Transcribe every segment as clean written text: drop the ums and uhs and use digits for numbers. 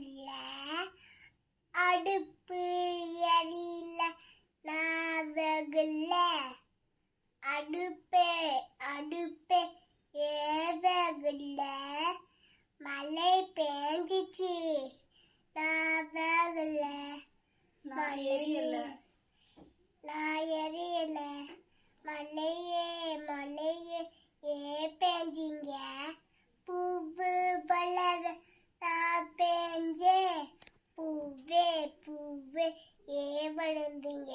வீட்டுக்குள்ள அடுப்பு எரியல நாவகல அடுப்பே அடுப்பே ஏவகல மழை பெஞ்சிச்சு நாவகல நான் எரியல மலையே மலையே பெஞ்சிங்க பூவு வளர நான் பெஞ்சே பூவே பூவே வளர்ந்தீங்க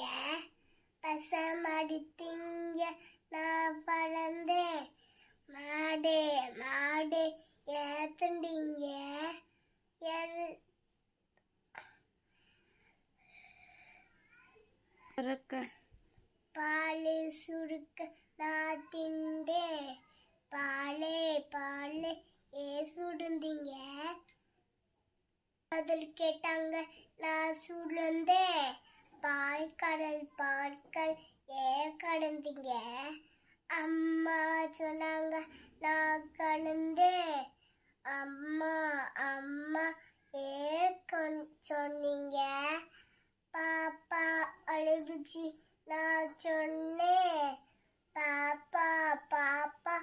பசமடித்தீங்க நான் வளர்ந்தேன் மாடே மாடே ஏத்துண்டீங்க பாலு சுருக்க நான் திண்டேன் பாலே பாலே சுடுந்தீங்க பதில் கேட்டாங்க நான் சுடுந்தேன் பால்கடல் கடந்தீங்க அம்மா சொன்னாங்க நான் கடந்தேன் அம்மா அம்மா சொன்னீங்க பாப்பா அழுதுச்சு நான் சொன்னேன் பாப்பா பாப்பா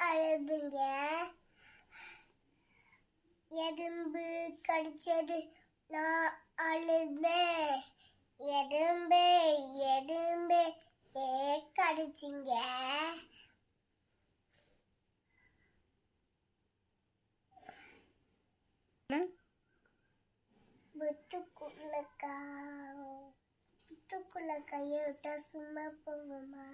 அழுதுங்க எறும்பு கடிச்சது நான் அழுதேன் எறும்பே எறும்பே கடிச்சிங்க புத்துக்குள்ள கையை விட்டா சும்மா போவோமா?